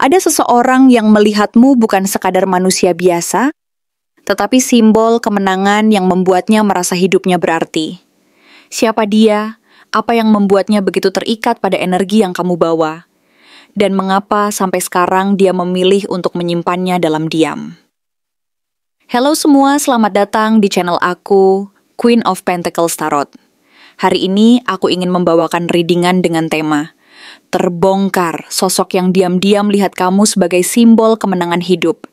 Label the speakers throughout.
Speaker 1: Ada seseorang yang melihatmu bukan sekadar manusia biasa, tetapi simbol kemenangan yang membuatnya merasa hidupnya berarti. Siapa dia? Apa yang membuatnya begitu terikat pada energi yang kamu bawa? Dan mengapa sampai sekarang dia memilih untuk menyimpannya dalam diam? Halo semua, selamat datang di channel aku, Queen of Pentacles Tarot. Hari ini aku ingin membawakan readingan dengan tema Terbongkar, sosok yang diam-diam lihat kamu sebagai simbol kemenangan hidup.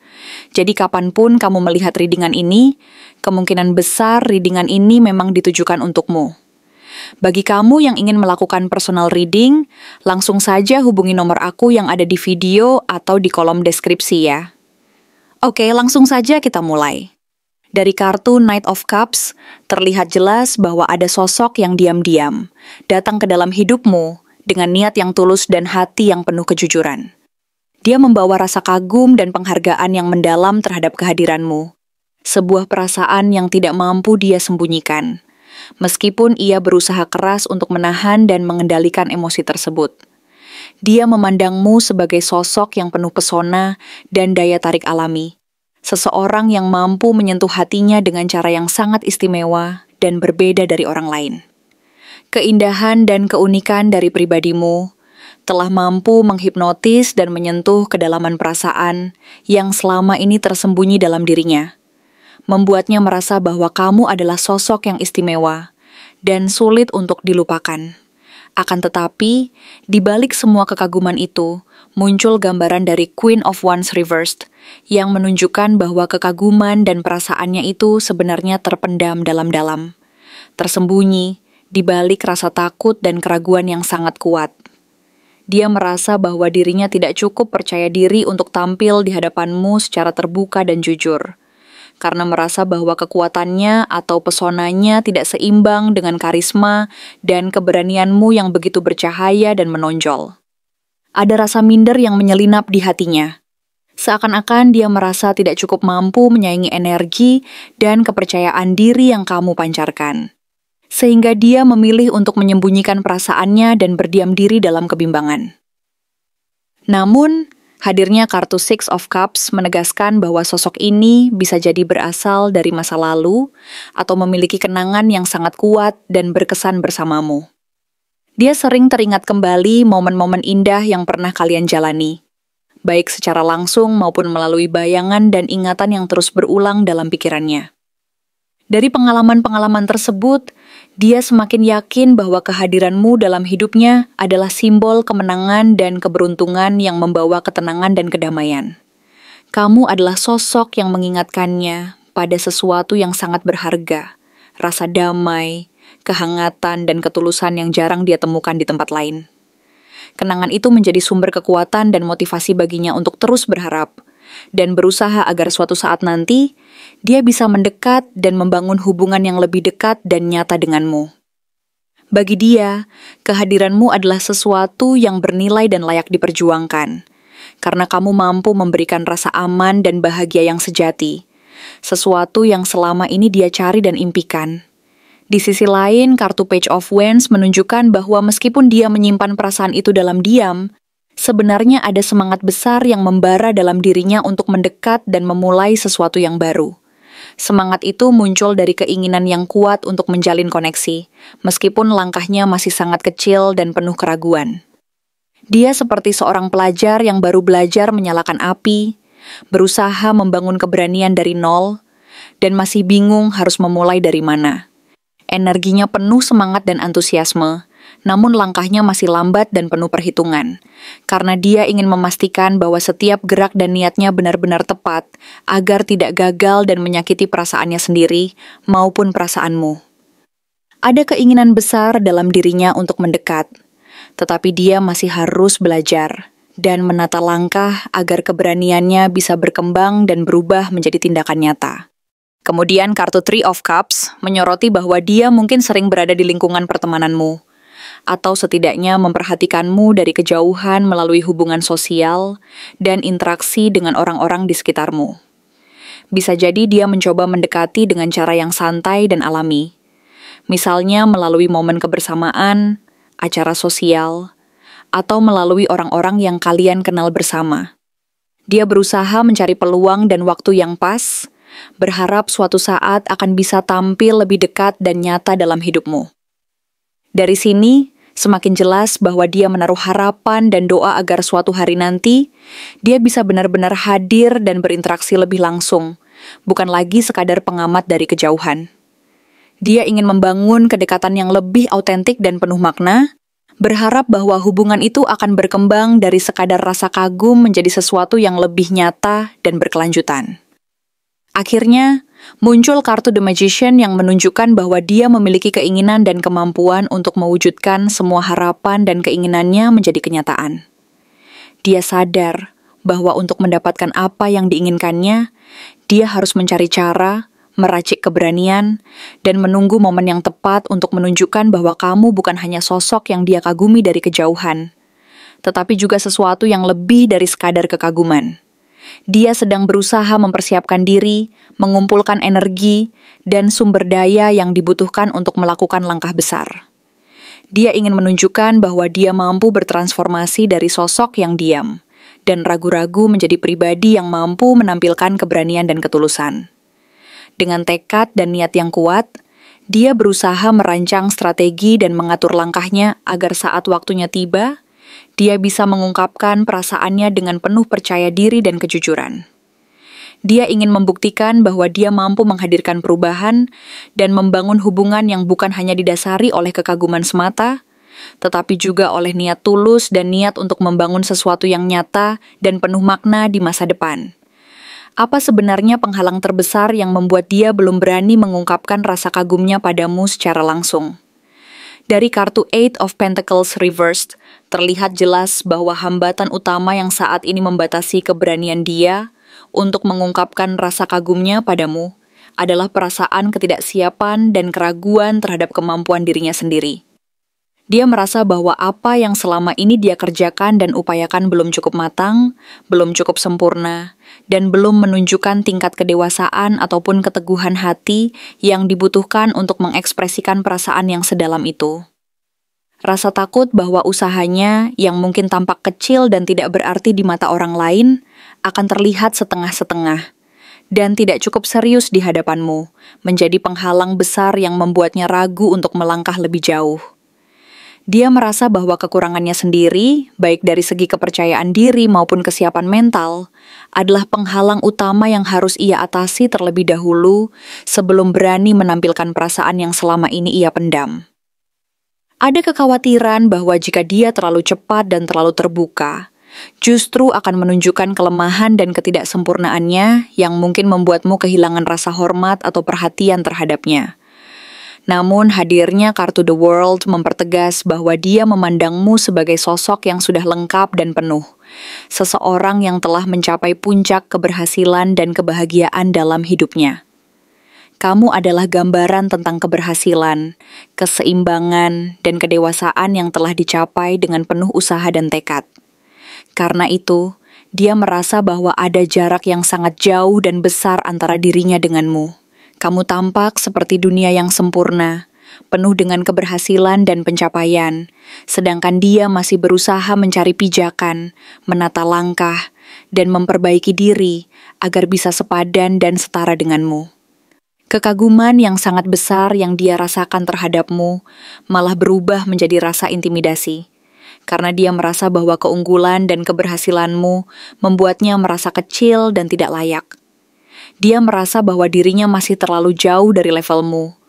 Speaker 1: Jadi kapanpun kamu melihat readingan ini, kemungkinan besar readingan ini memang ditujukan untukmu. Bagi kamu yang ingin melakukan personal reading, langsung saja hubungi nomor aku yang ada di video atau di kolom deskripsi ya. Oke, langsung saja kita mulai. Dari kartu Knight of Cups, terlihat jelas bahwa ada sosok yang diam-diam datang ke dalam hidupmu dengan niat yang tulus dan hati yang penuh kejujuran. Dia membawa rasa kagum dan penghargaan yang mendalam terhadap kehadiranmu. Sebuah perasaan yang tidak mampu dia sembunyikan, meskipun ia berusaha keras untuk menahan dan mengendalikan emosi tersebut. Dia memandangmu sebagai sosok yang penuh pesona dan daya tarik alami. Seseorang yang mampu menyentuh hatinya dengan cara yang sangat istimewa dan berbeda dari orang lain. Keindahan dan keunikan dari pribadimu telah mampu menghipnotis dan menyentuh kedalaman perasaan yang selama ini tersembunyi dalam dirinya, membuatnya merasa bahwa kamu adalah sosok yang istimewa dan sulit untuk dilupakan. Akan tetapi, di balik semua kekaguman itu, muncul gambaran dari Queen of Wands Reversed yang menunjukkan bahwa kekaguman dan perasaannya itu sebenarnya terpendam dalam-dalam, tersembunyi di balik rasa takut dan keraguan yang sangat kuat. Dia merasa bahwa dirinya tidak cukup percaya diri untuk tampil di hadapanmu secara terbuka dan jujur, karena merasa bahwa kekuatannya atau pesonanya tidak seimbang dengan karisma dan keberanianmu yang begitu bercahaya dan menonjol. Ada rasa minder yang menyelinap di hatinya. Seakan-akan dia merasa tidak cukup mampu menyaingi energi dan kepercayaan diri yang kamu pancarkan. Sehingga dia memilih untuk menyembunyikan perasaannya dan berdiam diri dalam kebimbangan. Namun, hadirnya kartu Six of Cups menegaskan bahwa sosok ini bisa jadi berasal dari masa lalu atau memiliki kenangan yang sangat kuat dan berkesan bersamamu. Dia sering teringat kembali momen-momen indah yang pernah kalian jalani, baik secara langsung maupun melalui bayangan dan ingatan yang terus berulang dalam pikirannya. Dari pengalaman-pengalaman tersebut, dia semakin yakin bahwa kehadiranmu dalam hidupnya adalah simbol kemenangan dan keberuntungan yang membawa ketenangan dan kedamaian. Kamu adalah sosok yang mengingatkannya pada sesuatu yang sangat berharga, rasa damai, kehangatan, dan ketulusan yang jarang dia temukan di tempat lain. Kenangan itu menjadi sumber kekuatan dan motivasi baginya untuk terus berharap, dan berusaha agar suatu saat nanti, dia bisa mendekat dan membangun hubungan yang lebih dekat dan nyata denganmu. Bagi dia, kehadiranmu adalah sesuatu yang bernilai dan layak diperjuangkan, karena kamu mampu memberikan rasa aman dan bahagia yang sejati, sesuatu yang selama ini dia cari dan impikan. Di sisi lain, kartu Page of Wands menunjukkan bahwa meskipun dia menyimpan perasaan itu dalam diam, sebenarnya ada semangat besar yang membara dalam dirinya untuk mendekat dan memulai sesuatu yang baru. Semangat itu muncul dari keinginan yang kuat untuk menjalin koneksi, meskipun langkahnya masih sangat kecil dan penuh keraguan. Dia seperti seorang pelajar yang baru belajar menyalakan api, berusaha membangun keberanian dari nol, dan masih bingung harus memulai dari mana. Energinya penuh semangat dan antusiasme, namun langkahnya masih lambat dan penuh perhitungan, karena dia ingin memastikan bahwa setiap gerak dan niatnya benar-benar tepat, agar tidak gagal dan menyakiti perasaannya sendiri maupun perasaanmu. Ada keinginan besar dalam dirinya untuk mendekat, tetapi dia masih harus belajar dan menata langkah agar keberaniannya bisa berkembang dan berubah menjadi tindakan nyata. Kemudian kartu Three of Cups menyoroti bahwa dia mungkin sering berada di lingkungan pertemananmu, atau setidaknya memperhatikanmu dari kejauhan melalui hubungan sosial dan interaksi dengan orang-orang di sekitarmu. Bisa jadi dia mencoba mendekati dengan cara yang santai dan alami, misalnya melalui momen kebersamaan, acara sosial, atau melalui orang-orang yang kalian kenal bersama. Dia berusaha mencari peluang dan waktu yang pas, berharap suatu saat akan bisa tampil lebih dekat dan nyata dalam hidupmu. Dari sini, semakin jelas bahwa dia menaruh harapan dan doa agar suatu hari nanti, dia bisa benar-benar hadir dan berinteraksi lebih langsung, bukan lagi sekadar pengamat dari kejauhan. Dia ingin membangun kedekatan yang lebih autentik dan penuh makna, berharap bahwa hubungan itu akan berkembang dari sekadar rasa kagum menjadi sesuatu yang lebih nyata dan berkelanjutan. Akhirnya, muncul kartu The Magician yang menunjukkan bahwa dia memiliki keinginan dan kemampuan untuk mewujudkan semua harapan dan keinginannya menjadi kenyataan. Dia sadar bahwa untuk mendapatkan apa yang diinginkannya, dia harus mencari cara, meracik keberanian, dan menunggu momen yang tepat untuk menunjukkan bahwa kamu bukan hanya sosok yang dia kagumi dari kejauhan, tetapi juga sesuatu yang lebih dari sekadar kekaguman. Dia sedang berusaha mempersiapkan diri, mengumpulkan energi, dan sumber daya yang dibutuhkan untuk melakukan langkah besar. Dia ingin menunjukkan bahwa dia mampu bertransformasi dari sosok yang diam, dan ragu-ragu menjadi pribadi yang mampu menampilkan keberanian dan ketulusan. Dengan tekad dan niat yang kuat, dia berusaha merancang strategi dan mengatur langkahnya agar saat waktunya tiba, dia bisa mengungkapkan perasaannya dengan penuh percaya diri dan kejujuran. Dia ingin membuktikan bahwa dia mampu menghadirkan perubahan dan membangun hubungan yang bukan hanya didasari oleh kekaguman semata, tetapi juga oleh niat tulus dan niat untuk membangun sesuatu yang nyata dan penuh makna di masa depan. Apa sebenarnya penghalang terbesar yang membuat dia belum berani mengungkapkan rasa kagumnya padamu secara langsung? Dari kartu Eight of Pentacles Reversed, terlihat jelas bahwa hambatan utama yang saat ini membatasi keberanian dia untuk mengungkapkan rasa kagumnya padamu adalah perasaan ketidaksiapan dan keraguan terhadap kemampuan dirinya sendiri. Dia merasa bahwa apa yang selama ini dia kerjakan dan upayakan belum cukup matang, belum cukup sempurna, dan belum menunjukkan tingkat kedewasaan ataupun keteguhan hati yang dibutuhkan untuk mengekspresikan perasaan yang sedalam itu. Rasa takut bahwa usahanya yang mungkin tampak kecil dan tidak berarti di mata orang lain akan terlihat setengah-setengah dan tidak cukup serius di hadapanmu, menjadi penghalang besar yang membuatnya ragu untuk melangkah lebih jauh. Dia merasa bahwa kekurangannya sendiri, baik dari segi kepercayaan diri maupun kesiapan mental, adalah penghalang utama yang harus ia atasi terlebih dahulu sebelum berani menampilkan perasaan yang selama ini ia pendam. Ada kekhawatiran bahwa jika dia terlalu cepat dan terlalu terbuka, justru akan menunjukkan kelemahan dan ketidaksempurnaannya yang mungkin membuatmu kehilangan rasa hormat atau perhatian terhadapnya. Namun hadirnya kartu The World mempertegas bahwa dia memandangmu sebagai sosok yang sudah lengkap dan penuh. Seseorang yang telah mencapai puncak keberhasilan dan kebahagiaan dalam hidupnya. Kamu adalah gambaran tentang keberhasilan, keseimbangan, dan kedewasaan yang telah dicapai dengan penuh usaha dan tekad. Karena itu, dia merasa bahwa ada jarak yang sangat jauh dan besar antara dirinya denganmu. Kamu tampak seperti dunia yang sempurna, penuh dengan keberhasilan dan pencapaian, sedangkan dia masih berusaha mencari pijakan, menata langkah, dan memperbaiki diri agar bisa sepadan dan setara denganmu. Kekaguman yang sangat besar yang dia rasakan terhadapmu malah berubah menjadi rasa intimidasi, karena dia merasa bahwa keunggulan dan keberhasilanmu membuatnya merasa kecil dan tidak layak. Dia merasa bahwa dirinya masih terlalu jauh dari levelmu,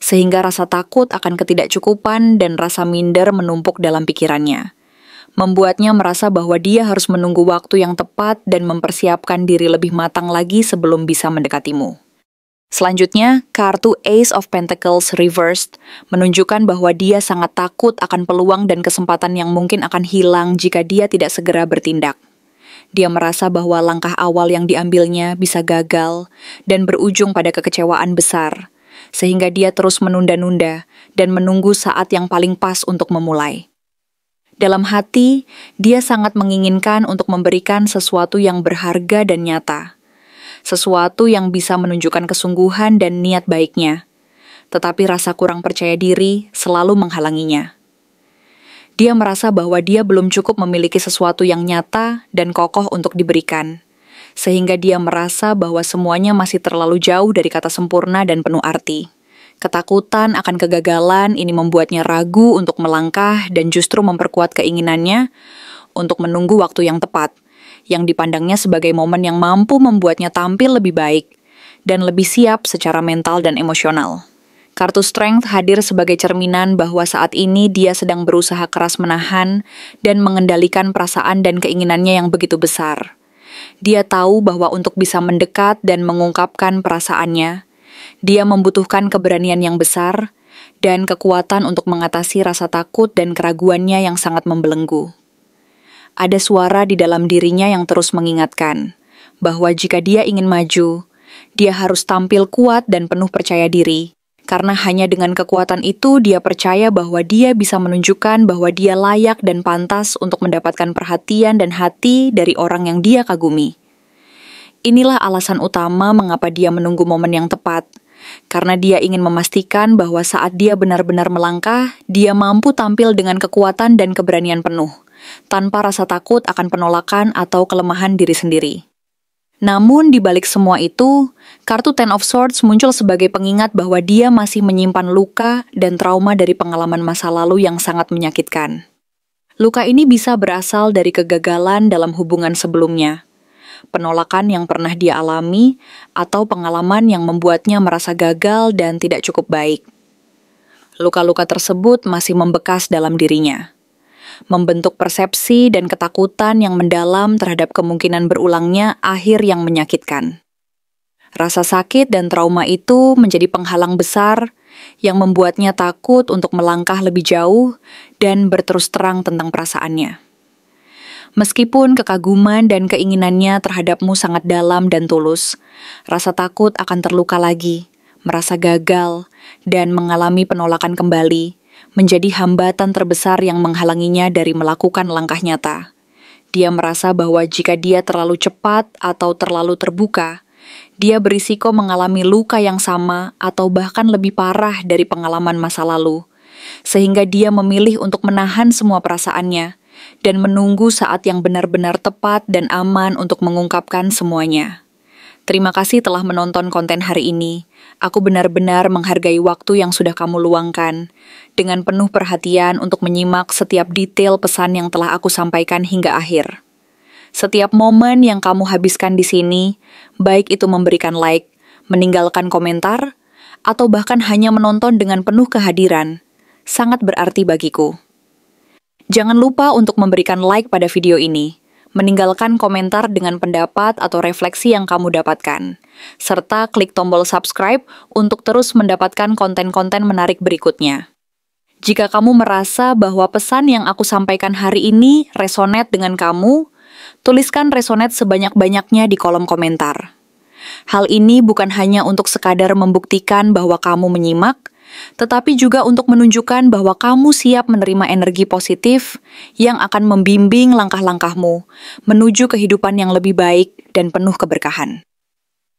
Speaker 1: sehingga rasa takut akan ketidakcukupan dan rasa minder menumpuk dalam pikirannya, membuatnya merasa bahwa dia harus menunggu waktu yang tepat dan mempersiapkan diri lebih matang lagi sebelum bisa mendekatimu. Selanjutnya, kartu Ace of Pentacles Reversed menunjukkan bahwa dia sangat takut akan peluang dan kesempatan yang mungkin akan hilang jika dia tidak segera bertindak. Dia merasa bahwa langkah awal yang diambilnya bisa gagal dan berujung pada kekecewaan besar, sehingga dia terus menunda-nunda dan menunggu saat yang paling pas untuk memulai. Dalam hati, dia sangat menginginkan untuk memberikan sesuatu yang berharga dan nyata, sesuatu yang bisa menunjukkan kesungguhan dan niat baiknya, tetapi rasa kurang percaya diri selalu menghalanginya. Dia merasa bahwa dia belum cukup memiliki sesuatu yang nyata dan kokoh untuk diberikan, sehingga dia merasa bahwa semuanya masih terlalu jauh dari kata sempurna dan penuh arti. Ketakutan akan kegagalan ini membuatnya ragu untuk melangkah dan justru memperkuat keinginannya untuk menunggu waktu yang tepat, yang dipandangnya sebagai momen yang mampu membuatnya tampil lebih baik dan lebih siap secara mental dan emosional. Kartu Strength hadir sebagai cerminan bahwa saat ini dia sedang berusaha keras menahan dan mengendalikan perasaan dan keinginannya yang begitu besar. Dia tahu bahwa untuk bisa mendekat dan mengungkapkan perasaannya, dia membutuhkan keberanian yang besar dan kekuatan untuk mengatasi rasa takut dan keraguannya yang sangat membelenggu. Ada suara di dalam dirinya yang terus mengingatkan bahwa jika dia ingin maju, dia harus tampil kuat dan penuh percaya diri. Karena hanya dengan kekuatan itu dia percaya bahwa dia bisa menunjukkan bahwa dia layak dan pantas untuk mendapatkan perhatian dan hati dari orang yang dia kagumi. Inilah alasan utama mengapa dia menunggu momen yang tepat. Karena dia ingin memastikan bahwa saat dia benar-benar melangkah, dia mampu tampil dengan kekuatan dan keberanian penuh, tanpa rasa takut akan penolakan atau kelemahan diri sendiri. Namun di balik semua itu, kartu Ten of Swords muncul sebagai pengingat bahwa dia masih menyimpan luka dan trauma dari pengalaman masa lalu yang sangat menyakitkan. Luka ini bisa berasal dari kegagalan dalam hubungan sebelumnya, penolakan yang pernah dia alami, atau pengalaman yang membuatnya merasa gagal dan tidak cukup baik. Luka-luka tersebut masih membekas dalam dirinya, membentuk persepsi dan ketakutan yang mendalam terhadap kemungkinan berulangnya akhir yang menyakitkan. Rasa sakit dan trauma itu menjadi penghalang besar yang membuatnya takut untuk melangkah lebih jauh dan berterus terang tentang perasaannya. Meskipun kekaguman dan keinginannya terhadapmu sangat dalam dan tulus, rasa takut akan terluka lagi, merasa gagal, dan mengalami penolakan kembali menjadi hambatan terbesar yang menghalanginya dari melakukan langkah nyata. Dia merasa bahwa jika dia terlalu cepat atau terlalu terbuka, dia berisiko mengalami luka yang sama atau bahkan lebih parah dari pengalaman masa lalu, sehingga dia memilih untuk menahan semua perasaannya dan menunggu saat yang benar-benar tepat dan aman untuk mengungkapkan semuanya. Terima kasih telah menonton konten hari ini. Aku benar-benar menghargai waktu yang sudah kamu luangkan, dengan penuh perhatian untuk menyimak setiap detail pesan yang telah aku sampaikan hingga akhir. Setiap momen yang kamu habiskan di sini, baik itu memberikan like, meninggalkan komentar, atau bahkan hanya menonton dengan penuh kehadiran, sangat berarti bagiku. Jangan lupa untuk memberikan like pada video ini, meninggalkan komentar dengan pendapat atau refleksi yang kamu dapatkan, serta klik tombol subscribe untuk terus mendapatkan konten-konten menarik berikutnya. Jika kamu merasa bahwa pesan yang aku sampaikan hari ini resonate dengan kamu, tuliskan resonate sebanyak-banyaknya di kolom komentar. Hal ini bukan hanya untuk sekadar membuktikan bahwa kamu menyimak, tetapi juga untuk menunjukkan bahwa kamu siap menerima energi positif yang akan membimbing langkah-langkahmu menuju kehidupan yang lebih baik dan penuh keberkahan.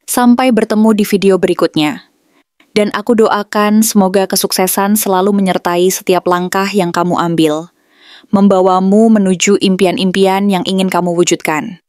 Speaker 1: Sampai bertemu di video berikutnya. Dan aku doakan semoga kesuksesan selalu menyertai setiap langkah yang kamu ambil, membawamu menuju impian-impian yang ingin kamu wujudkan.